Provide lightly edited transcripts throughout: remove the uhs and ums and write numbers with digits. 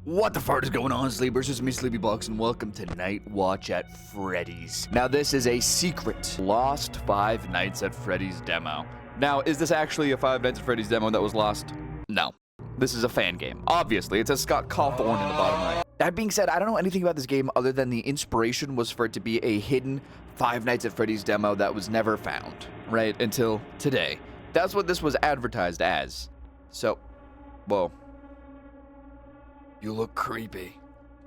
What the fart is going on, sleepers? It's me, Sleepyybox, and welcome to Night Watch at Freddy's. Now, this is a secret Lost Five Nights at Freddy's demo. Now, is this actually a Five Nights at Freddy's demo that was lost? No. This is a fan game. Obviously, it says Scott Cawthorne in the bottom right. That being said, I don't know anything about this game other than the inspiration was for it to be a hidden Five Nights at Freddy's demo that was never found, right? Until today. That's what this was advertised as. So, whoa. You look creepy.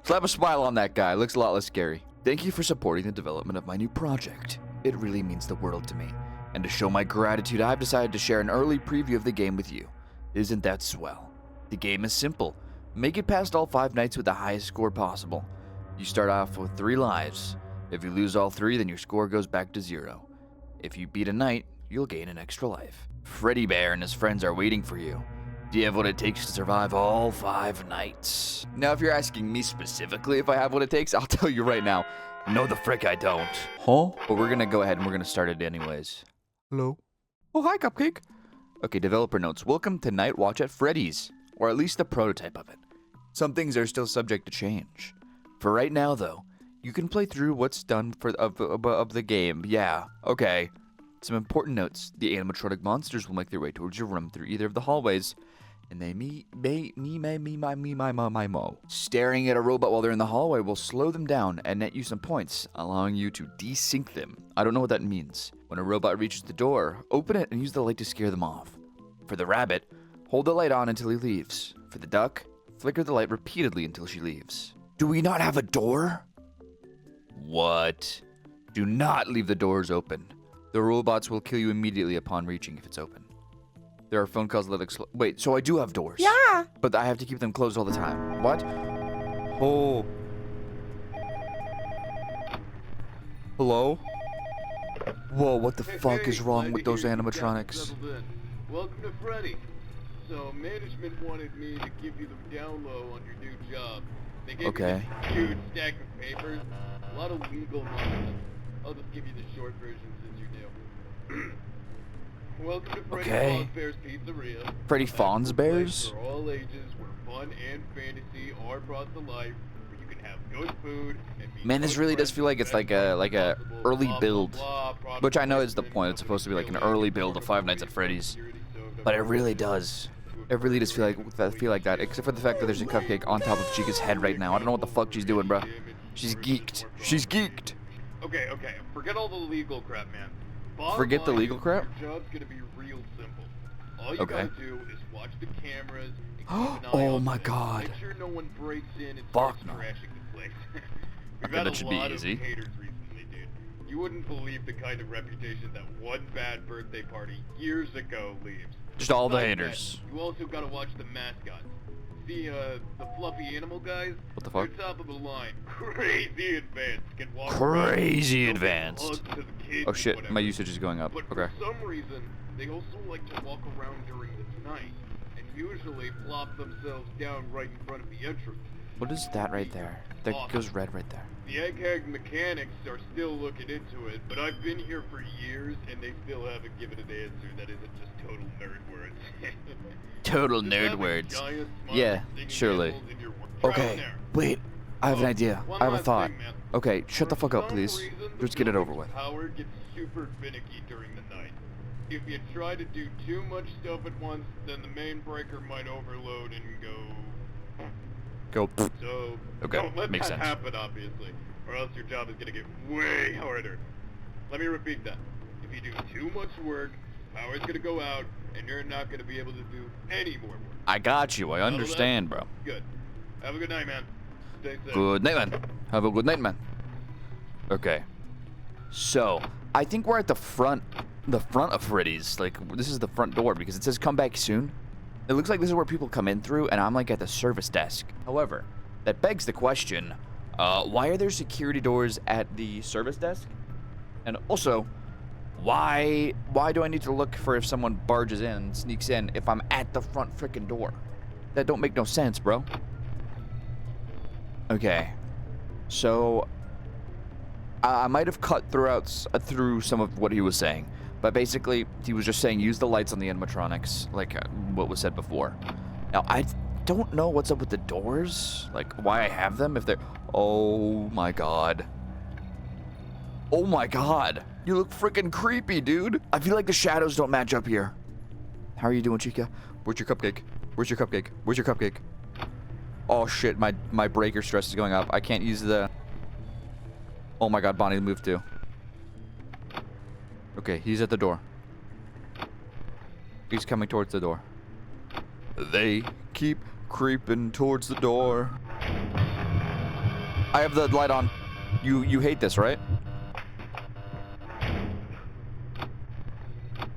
Slap a smile on that guy. Looks a lot less scary. Thank you for supporting the development of my new project. It really means the world to me. And to show my gratitude, I've decided to share an early preview of the game with you. Isn't that swell? The game is simple. Make it past all 5 nights with the highest score possible. You start off with 3 lives. If you lose all 3, then your score goes back to 0. If you beat a night, you'll gain an extra life. Freddy Bear and his friends are waiting for you. Do you have what it takes to survive all 5 nights? Now, if you're asking me specifically if I have what it takes, I'll tell you right now, no the frick I don't. Huh? But we're gonna go ahead and we're gonna start it anyways. Hello? Oh, hi, Cupcake. Okay, developer notes. Welcome to Night Watch at Freddy's, or at least a prototype of it. Some things are still subject to change. For right now, though, you can play through what's done of the game. Yeah, okay. Some important notes. The animatronic monsters will make their way towards your room through either of the hallways, and they mo. Staring at a robot while they're in the hallway will slow them down and net you some points, allowing you to desync them. I don't know what that means. When a robot reaches the door, open it and use the light to scare them off. For the rabbit, hold the light on until he leaves. For the duck, flicker the light repeatedly until she leaves. Do we not have a door? What? Do not leave the doors open. The robots will kill you immediately upon reaching if it's open. There are phone calls that wait, so I do have doors. Yeah. But I have to keep them closed all the time. What? Oh. Hello? Whoa, what the fuck is wrong with those animatronics? Welcome to Freddy. So management wanted me to give you the down low on your new job. They gave me this huge stack of papers, a lot of legal nonsense. I'll just give you the short version since you're new. Welcome to Freddy Fazbear's Pizzeria. Freddy Fazbear's? For all ages, where fun and fantasy are brought to life, where you can have good food and be Man, this really does feel like it's like a early build, which I know is the point. It's supposed to be like an early build of Five Nights at Freddy's, but it really does. It really does feel like that, except for the fact that there's a cupcake on top of Chica's head right now. I don't know what the fuck she's doing, bro. She's geeked. She's geeked. Okay. Forget all the legal crap, man. Forget the legal crap? Your job's gonna be real simple. All you gotta do is watch the cameras and keep an eye oh on my things. god. Make sure no one breaks in and Fuck starts no. trashing the place. We've Okay, had that should a be lot easy. of haters recently, dude. You wouldn't believe the kind of reputation that one bad birthday party years ago leaves. Just all the Besides haters. that, you also gotta watch the mascots. See, the fluffy animal guys? What the fuck? They're top of the line. Crazy advanced. Can walk Crazy around, advanced. hugs to the kids Oh shit, and my whatever. usage is going up. But Okay. for some reason, they also like to walk around during the night, and usually plop themselves down right in front of the entrance. What is that right there? That goes red right there. The egghead mechanics are still looking into it, but I've been here for years, and they still haven't given an answer that isn't just total nerd words. Total Just nerd having words. giant, smart, Yeah, singing surely. animals in your work. Try it Okay, there. wait. I have an idea. One I have a last thought. thing, man. Okay, shut the For fuck up, some please. reason, the Let's get it over building's with. Power gets super finicky during the night. If you try to do too much stuff at once, then the main breaker might overload and go. So Okay, don't let makes that sense. happen, obviously, or else your job is gonna get way harder. Let me repeat that. If you do too much work, power's gonna go out, and you're not gonna be able to do any more work. I got you. I understand, bro. Good. Have a good night, man. Stay safe. Good night, man. Have a good night, man. Okay. So, I think we're at the front of Freddy's. Like, this is the front door because it says come back soon. It looks like this is where people come in through, and I'm like at the service desk. However, that begs the question, why are there security doors at the service desk? And also, why do I need to look for if someone barges in, sneaks in, if I'm at the front frickin' door? That don't make no sense, bro. Okay. So, I might have cut through some of what he was saying. But basically, he was just saying use the lights on the animatronics, like what was said before. Now, don't know what's up with the doors. Like, why I have them if they're... Oh, my God. Oh, my God. You look freaking creepy, dude. I feel like the shadows don't match up here. How are you doing, Chica? Where's your cupcake? Where's your cupcake? Where's your cupcake? Oh, shit. My breaker stress is going up. I can't use the... Oh, my God. Bonnie moved too. Okay, he's at the door. He's coming towards the door. They keep creeping towards the door. I have the light on. You hate this, right?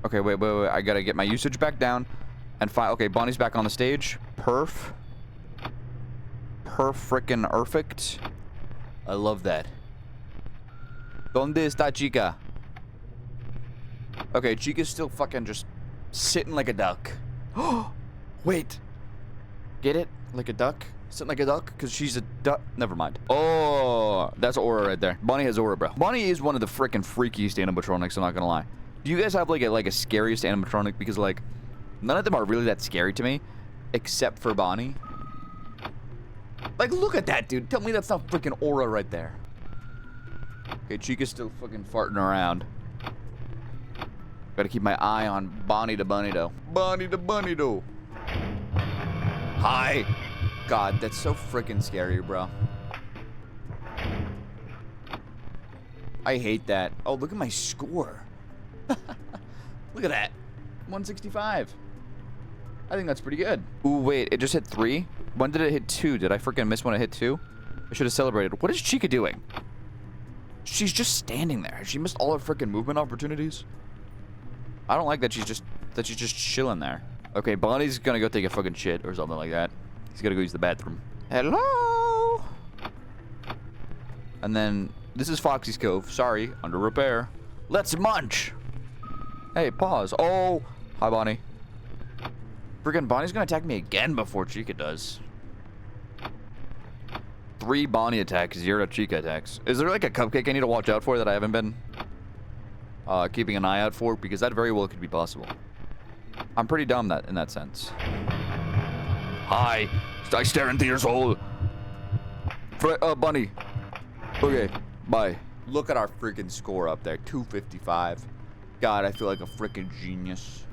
Okay, wait. I gotta get my usage back down. And okay, Bonnie's back on the stage. Perf frickin' perfect. I love that. ¿Dónde está Chica? Okay, Chica's still fucking just sitting like a duck. Oh, wait. Get it? Like a duck? Sitting like a duck? Because she's a duck. Never mind. Oh, that's aura right there. Bonnie has aura, bro. Bonnie is one of the freaking freakiest animatronics, I'm not gonna lie. Do you guys have like a scariest animatronic? Because like, none of them are really that scary to me. Except for Bonnie. Like, look at that, dude. Tell me that's not freaking aura right there. Okay, Chica's still fucking farting around. Gotta keep my eye on Bonnie the Bunny though. Bonnie the Bunny though. Hi. God, that's so freaking scary, bro. I hate that. Oh, look at my score. Look at that. 165. I think that's pretty good. Ooh, wait, it just hit 3? When did it hit 2? Did I freaking miss when it hit 2? I should have celebrated. What is Chica doing? She's just standing there. Has she missed all her freaking movement opportunities? I don't like that she's just chilling there. Okay, Bonnie's gonna go take a fucking shit or something like that. He's gonna go use the bathroom. Hello? And then, this is Foxy's Cove. Sorry, under repair. Let's munch! Hey, pause. Oh, hi, Bonnie. Freaking Bonnie's gonna attack me again before Chica does. 3 Bonnie attacks, 0 Chica attacks. Is there like a cupcake I need to watch out for that I haven't been keeping an eye out for? Because that very well could be possible. I'm pretty dumb in that sense. Hi, I stare into your soul. Bunny. Okay, bye. Look at our freaking score up there, 255. God, I feel like a freaking genius.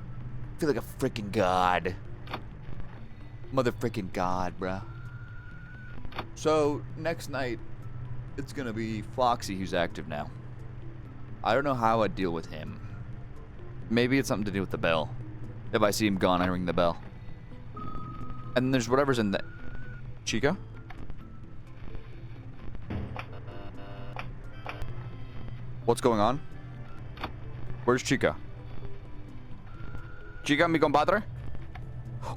I feel like a freaking god. Mother freaking god, bruh. So, next night, it's gonna be Foxy who's active now. I don't know how I'd deal with him. Maybe it's something to do with the bell. If I see him gone, I ring the bell. And then there's whatever's in the... Chica? What's going on? Where's Chica? Chica, mi compadre?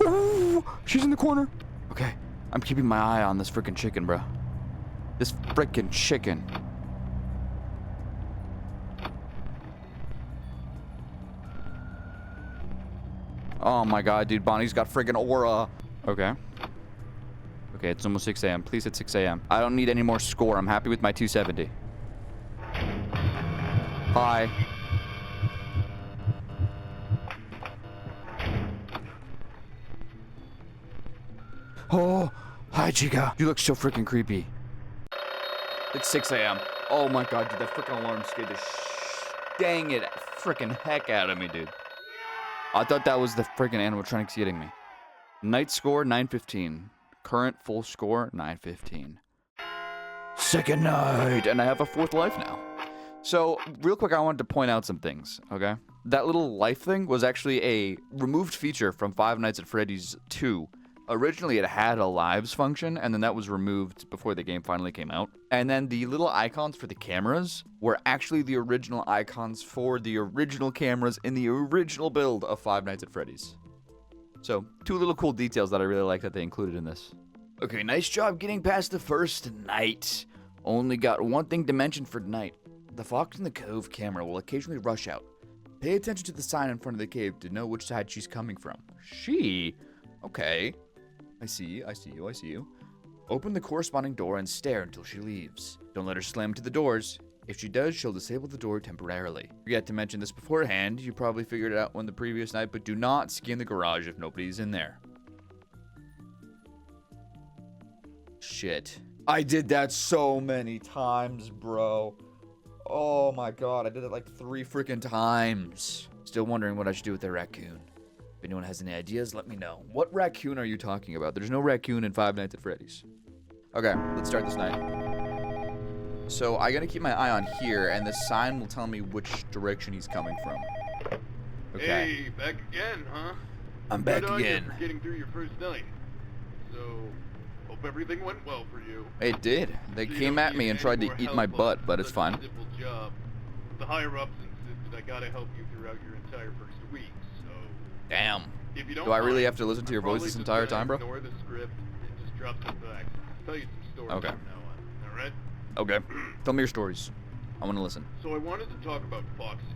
Ooh, she's in the corner. Okay, I'm keeping my eye on this freaking chicken, bro. This freaking chicken. Oh my god, dude, Bonnie's got freaking aura. Okay. Okay, it's almost 6 a.m. Please hit 6 a.m. I don't need any more score. I'm happy with my 270. Hi. Oh, hi, Chica. You look so freaking creepy. It's 6 a.m. Oh my god, dude, that freaking alarm scared the dang it freaking heck out of me, dude. I thought that was the freaking animatronics getting me. Night score, 915. Current full score, 915. Second night, and I have a 4th life now. So, real quick, I wanted to point out some things, okay? That little life thing was actually a removed feature from Five Nights at Freddy's 2. Originally, it had a lives function, and then that was removed before the game finally came out. And then the little icons for the cameras were actually the original icons for the original cameras in the original build of Five Nights at Freddy's. So, 2 little cool details that I really like that they included in this. Okay, nice job getting past the first night. Only got one thing to mention for tonight. The Fox in the Cove camera will occasionally rush out. Pay attention to the sign in front of the cave to know which side she's coming from. She? Okay. I see you. Open the corresponding door and stare until she leaves. Don't let her slam to the doors. If she does, she'll disable the door temporarily. Forgot to mention this beforehand. You probably figured it out on the previous night, but do not ski in the garage if nobody's in there. shit. I did that so many times, bro. Oh my god, I did it like 3 freaking times. Still wondering what I should do with the raccoon. If anyone has any ideas, let me know. What raccoon are you talking about? There's no raccoon in Five Nights at Freddy's. Okay, let's start this night. So I gotta keep my eye on here, and the sign will tell me which direction he's coming from. Okay. Hey, back again, huh? I'm back Good on you again. for getting through your first night. So, hope everything went well for you. It did. They So you came don't at need me and any tried to more eat help my on butt, but it's such a fine. simple job. The higher ups insisted I gotta help you throughout your entire first week. So, Damn. if you don't Do I really mind, have to listen to your I'm voice probably this just entire gonna time, bro? Ignore the script and just drop some facts. Tell you some stories Okay. from now on. All right? Okay. Tell me your stories. I want to listen. So I wanted to talk about Foxy.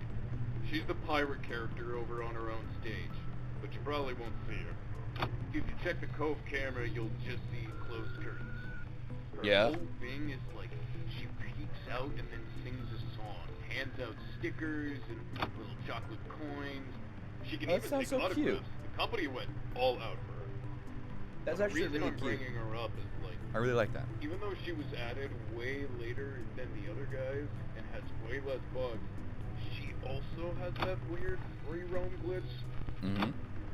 She's the pirate character over on her own stage, but you probably won't see her. If you check the Cove camera, you'll just see closed curtains. Her Yeah. whole thing is like she peeks out and then sings a song, hands out stickers and little chocolate coins. She can That even sounds take so cute. autographs. The company went all out for her. That's The actually reason really I'm cute. bringing her up is like, I really like that. even though she was added way later than the other guys and has way less bugs, she also has that weird free roam glitch. Mm-hmm.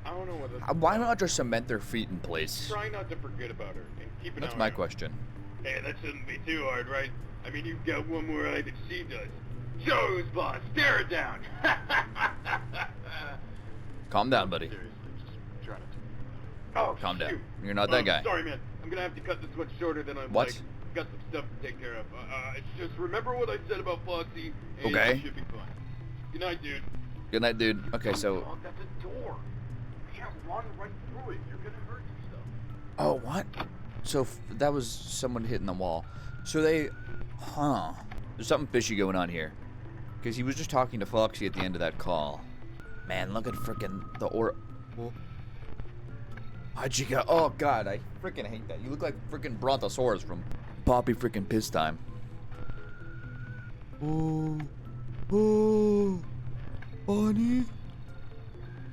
I don't know whether. Why not just cement their feet in place? Try not to forget about her and keep an That's eye my on her. question. Hey, that shouldn't be too hard, right? I mean, you've got one more eye than she does. Show who's boss. Stare it down. Calm down, buddy. Seriously, just try not to. Oh, Calm down. shoot. You're not that guy. Sorry, man. I'm gonna have to cut this much shorter than I'm What? like. Got some stuff to take care of. It's just remember what I said about Foxy, and Okay. it should be fine. Good night, dude. Good night, dude. Okay, so... Oh, that's a door. You can't run right through it. You're gonna hurt yourself. Oh, what? So that was someone hitting the wall. So they... Huh. There's something fishy going on here. Because he was just talking to Foxy at the end of that call. Man, look at frickin' the How'd you go? Oh, God, I frickin' hate that. You look like frickin' Brontosaurus from Poppy frickin' Piss Time. Oh. Oh. Bonnie?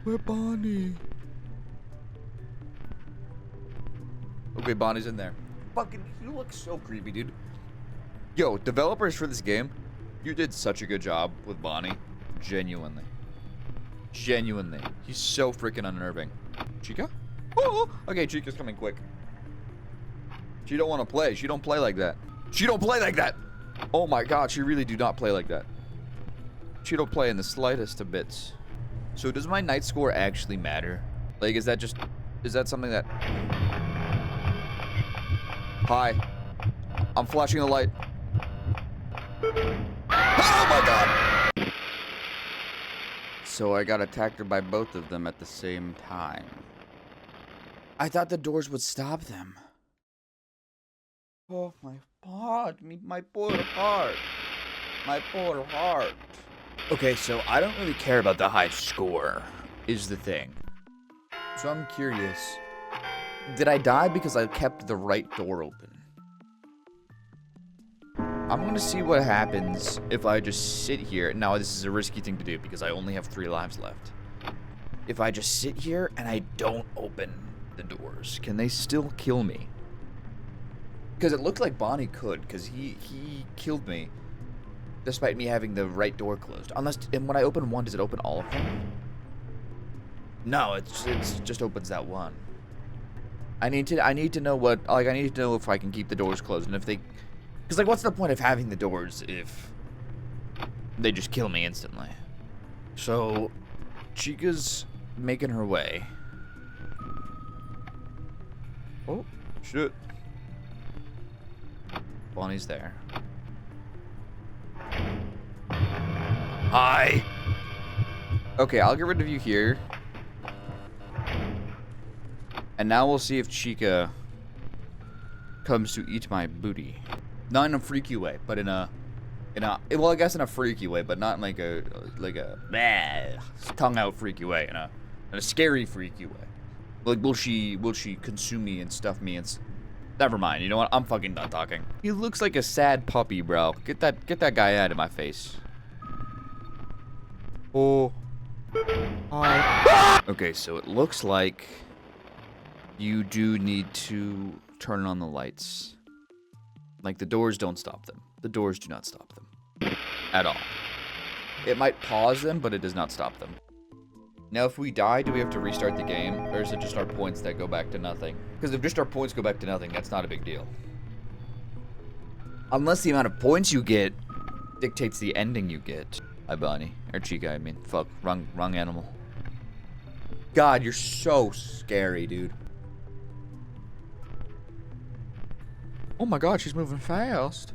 Where Bonnie? Okay, Bonnie's in there. Fucking, you look so creepy, dude. Yo, developers for this game, you did such a good job with Bonnie. Genuinely. Genuinely. He's so freaking unnerving. Chica? Oh, okay, Chica's coming quick. She don't want to play. She don't play like that. She don't play like that. Oh my god, she really do not play like that. She don't play in the slightest of bits. So does my night score actually matter? Like, is that something that... Hi. I'm flashing the light. Oh my god! So I got attacked by both of them at the same time. I thought the doors would stop them. Oh my god, my poor heart. My poor heart. Okay, so I don't really care about the high score, is the thing. So I'm curious. Did I die because I kept the right door open? I'm gonna see what happens if I just sit here. Now, this is a risky thing to do because I only have 3 lives left. If I just sit here and I don't open the doors, can they still kill me? Because it looked like Bonnie could, because he killed me despite me having the right door closed. Unless, and when I open one, does it open all of them? No, it just opens that one. I need to know what, like, I need to know if I can keep the doors closed, and if they, because, like, what's the point of having the doors if they just kill me instantly? So, Chica's making her way. Oh, shit. Bonnie's there. Hi! Okay, I'll get rid of you here. And now we'll see if Chica comes to eat my booty. Not in a freaky way, but in a well, I guess in a freaky way, but not in like a tongue out freaky way, in a scary freaky way. Like, will she consume me and stuff me and never mind. You know what? I'm fucking done talking. He looks like a sad puppy, bro. Get that guy out of my face. Oh. Hi. Okay, so it looks like you do need to turn on the lights. Like, the doors don't stop them. The doors do not stop them. At all. It might pause them, but it does not stop them. Now, if we die, do we have to restart the game? Or is it just our points that go back to nothing? Because if just our points go back to nothing, that's not a big deal. Unless the amount of points you get dictates the ending you get. Hi, Bonnie. Or Chica, I mean. Fuck. Wrong animal. God, you're so scary, dude. Oh my god, she's moving fast.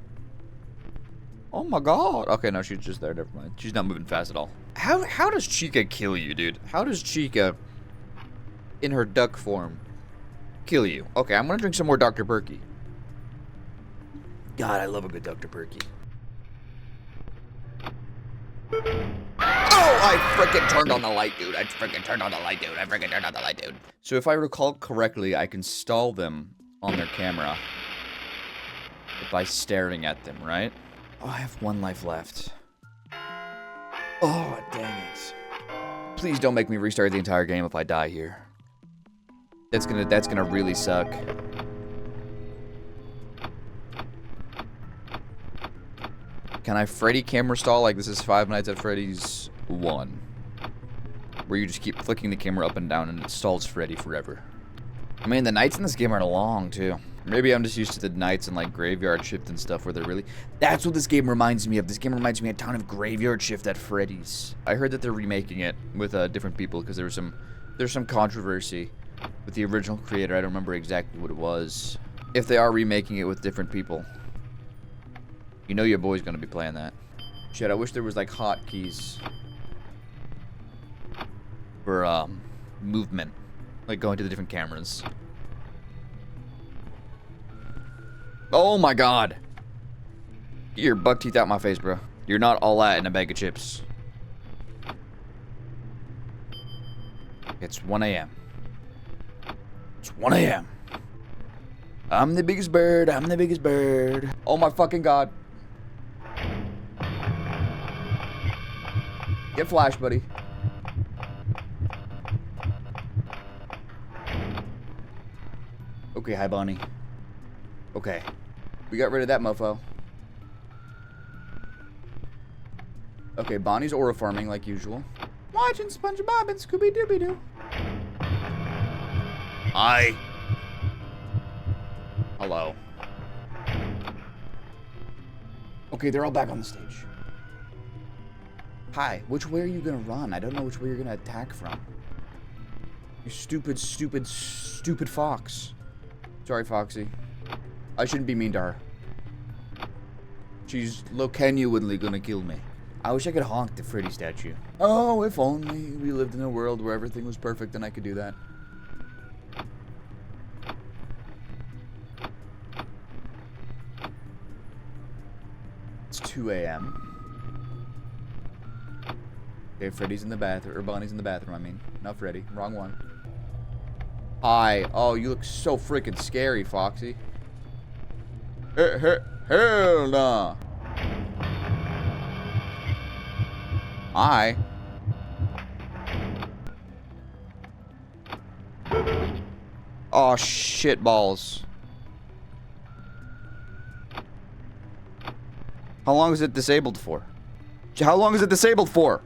Oh my god. Okay, no, she's just there. Never mind. She's not moving fast at all. How does Chica kill you, dude? How does Chica, in her duck form, kill you? Okay, I'm gonna drink some more Dr. Perky. God, I love a good Dr. Perky. Oh, I freaking turned on the light, dude. I freaking turned on the light, dude. So if I recall correctly, I can stall them on their camera by staring at them, right? Oh, I have 1 life left. Oh, dang it. Please don't make me restart the entire game if I die here. That's gonna really suck. Can I Freddy camera stall like this is Five Nights at Freddy's 1? Where you just keep flicking the camera up and down and it stalls Freddy forever. I mean, the nights in this game are long, too. Maybe I'm just used to the nights and, like, Graveyard Shift and stuff where they're really... That's what this game reminds me of. This game reminds me a ton of Graveyard Shift at Freddy's. I heard that they're remaking it with different people because there's some controversy with the original creator. I don't remember exactly what it was. If they are remaking it with different people, you know your boy's gonna be playing that. Shit, I wish there was, like, hotkeys for, movement. Like, going to the different cameras. Oh my god. Get your buck teeth out my face, bro. You're not all that in a bag of chips. It's 1 a.m. It's 1 a.m. I'm the biggest bird. I'm the biggest bird. Oh my fucking god. Get flash, buddy. Okay, hi, Bonnie. Okay. We got rid of that mofo. Okay, Bonnie's aura farming like usual. Watching SpongeBob and Scooby-Dooby-Doo. Hi. Hello. Okay, they're all back on the stage. Hi. Which way are you gonna run? I don't know which way you're gonna attack from. You stupid, stupid, stupid fox. Sorry, Foxy. I shouldn't be mean to her. She's genuinely gonna kill me. I wish I could honk the Freddy statue. Oh, if only we lived in a world where everything was perfect and I could do that. It's 2 a.m. Okay, Freddy's in the bathroom, or Bonnie's in the bathroom, I mean. Not Freddy, wrong one. Hi. Oh, you look so freaking scary, Foxy. Hell nah. Hi. Oh, shit balls. How long is it disabled for? How long is it disabled for?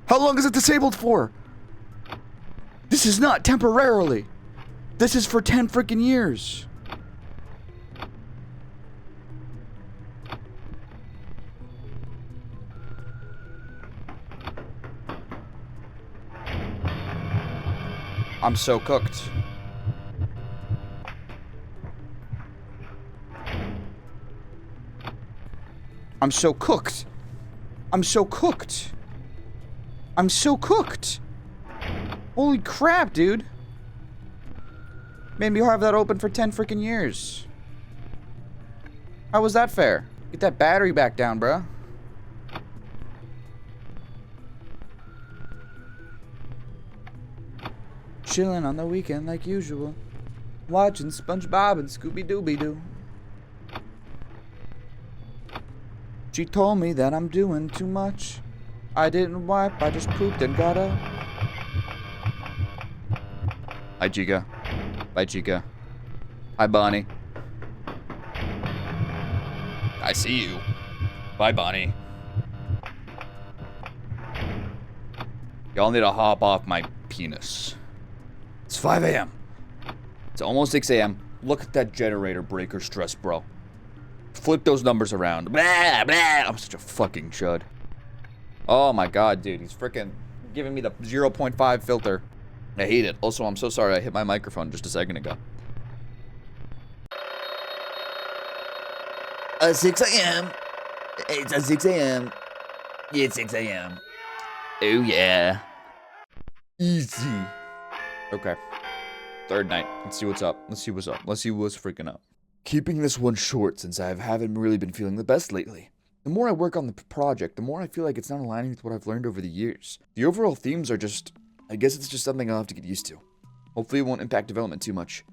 How long is it disabled for? This is not temporarily. This is for 10 freaking years. I'm so cooked. I'm so cooked. I'm so cooked. I'm so cooked. Holy crap, dude. Maybe you'll have that open for 10 freaking years. How was that fair? Get that battery back down, bro. Chilling on the weekend like usual. Watching SpongeBob and Scooby-Dooby-Doo. She told me that I'm doing too much. I didn't wipe, I just pooped and got up. Hi, Chica. Bye, Chica. Hi, Bonnie. I see you. Bye, Bonnie. Y'all need to hop off my penis. It's 5 a.m. It's almost 6 a.m. Look at that generator breaker stress, bro. Flip those numbers around. Blah, blah. I'm such a fucking chud. Oh my god, dude. He's freaking giving me the 0.5 filter. I hate it. Also, I'm so sorry I hit my microphone just a second ago. 6 a.m. It's 6 a.m. It's 6 a.m. Oh, yeah. Easy. Okay. Third night. Let's see what's up. Let's see what's up. Let's see what's freaking up. Keeping this one short since I haven't really been feeling the best lately. The more I work on the project, the more I feel like it's not aligning with what I've learned over the years. The overall themes are just... I guess it's just something I'll have to get used to. Hopefully it won't impact development too much.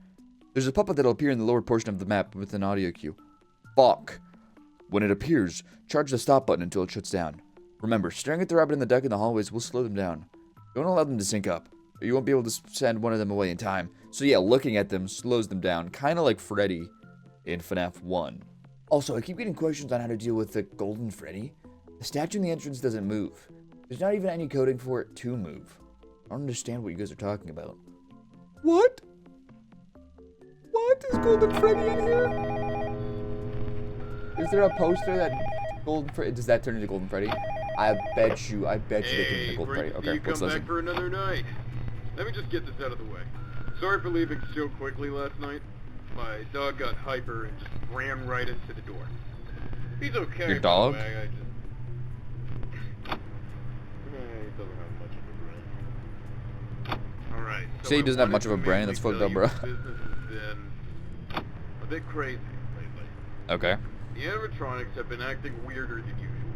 There's a puppet that'll appear in the lower portion of the map with an audio cue. Fuck. When it appears, charge the stop button until it shuts down. Remember, staring at the rabbit and the duck in the hallways will slow them down. Don't allow them to sync up, or you won't be able to send one of them away in time. So yeah, looking at them slows them down, kind of like Freddy in FNAF 1. Also, I keep getting questions on how to deal with the Golden Freddy. The statue in the entrance doesn't move. There's not even any coding for it to move. I don't understand what you guys are talking about. What? What is Golden Freddy in here? Is there a poster that Golden Freddy... Does that turn into Golden Freddy? I bet you they turn into Golden Freddy. Okay, let's listen. Back for another night. Let me just get this out of the way. Sorry for leaving so quickly last night. My dog got hyper and just ran right into the door. He's okay. Your dog? By the way. He doesn't have much of a brain. Alright. So Say he doesn't have much of a brain? That's fucked up, bro. Business has been a bit crazy lately. Okay. The animatronics have been acting weirder than usual.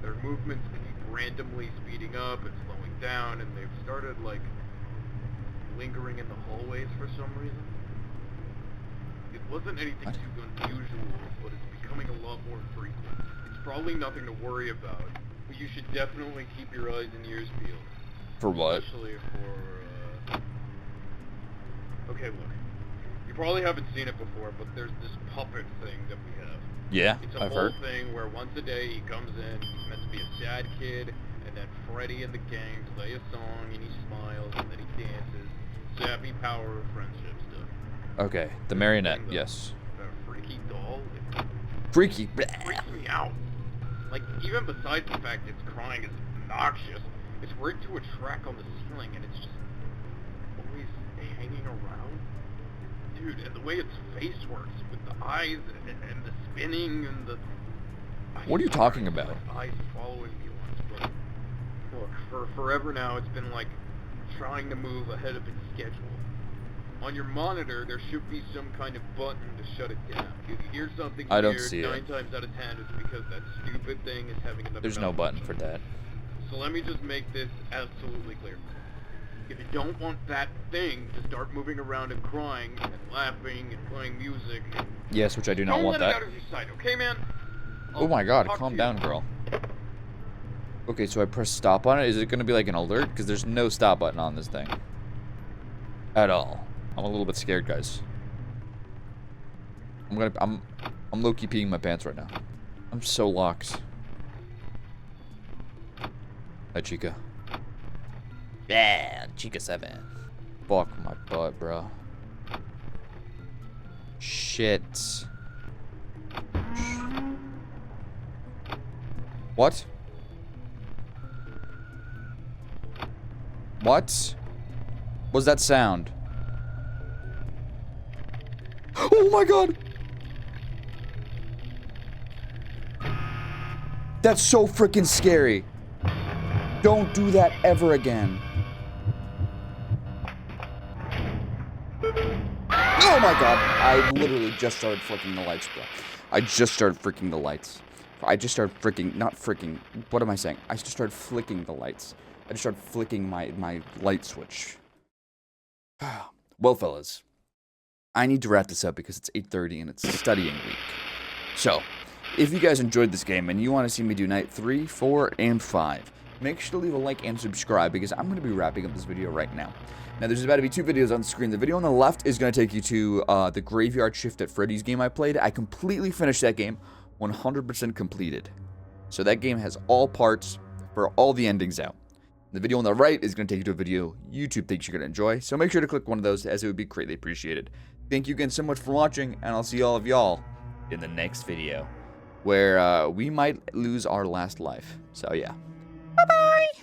Their movements keep randomly speeding up and slowing down, and they've started, like, lingering in the hallways for some reason. It wasn't anything too unusual, but it's becoming a lot more frequent. It's probably nothing to worry about, but you should definitely keep your eyes and ears peeled. For what? Especially for, Okay, look. You probably haven't seen it before, but there's this puppet thing that we have. Yeah, it's a I've whole heard. thing where once a day he comes in, he's meant to be a sad kid, and then Freddy and the gang play a song, and he smiles, and then he dances. Sappy power of friendship stuff. Okay, the marionette, yes. Freaky doll. Freaky. It freaks me out. Like, even besides the fact it's crying is obnoxious, it's rigged to a track on the ceiling, and it's just always hanging around. Dude, and the way its face works with the eyes and the spinning and the... What are you talking about? Eyes following me once, but look, for forever now it's been like trying to move ahead of its schedule. On your monitor, there should be some kind of button to shut it down. If you hear something I don't weird, see 9 it. times out of 10 it's because that stupid thing is having another There's no button for that. So let me just make this absolutely clear. If you don't want that thing to start moving around and crying and laughing and playing music... Yes, which I do not want that. Don't let it out of your sight, okay, man? Oh my god, Talk calm to down, you. girl. Okay, so I press stop on it. Is it going to be like an alert? Because there's no stop button on this thing. At all. I'm a little bit scared, guys. I'm low-key peeing my pants right now. I'm so locked. Hi, Chica. Yeah, Chica 7. Fuck my butt, bro. Shit. What? What was that sound? Oh my god! That's so freaking scary. Don't do that ever again. Oh my god. I literally just started flicking the lights, bro. I just started freaking the lights. I just started freaking, not freaking, what am I saying? I just started flicking the lights. I just started flicking my light switch. Well, fellas, I need to wrap this up because it's 8:30 and it's studying week. So, if you guys enjoyed this game and you want to see me do night 3, 4, and 5, make sure to leave a like and subscribe because I'm going to be wrapping up this video right now. Now, there's about to be 2 videos on the screen. The video on the left is going to take you to the Graveyard Shift at Freddy's game I played. I completely finished that game, 100% completed. So that game has all parts for all the endings out. The video on the right is going to take you to a video YouTube thinks you're going to enjoy. So make sure to click one of those as it would be greatly appreciated. Thank you again so much for watching, and I'll see all of y'all in the next video, where we might lose our last life. So yeah. Bye-bye!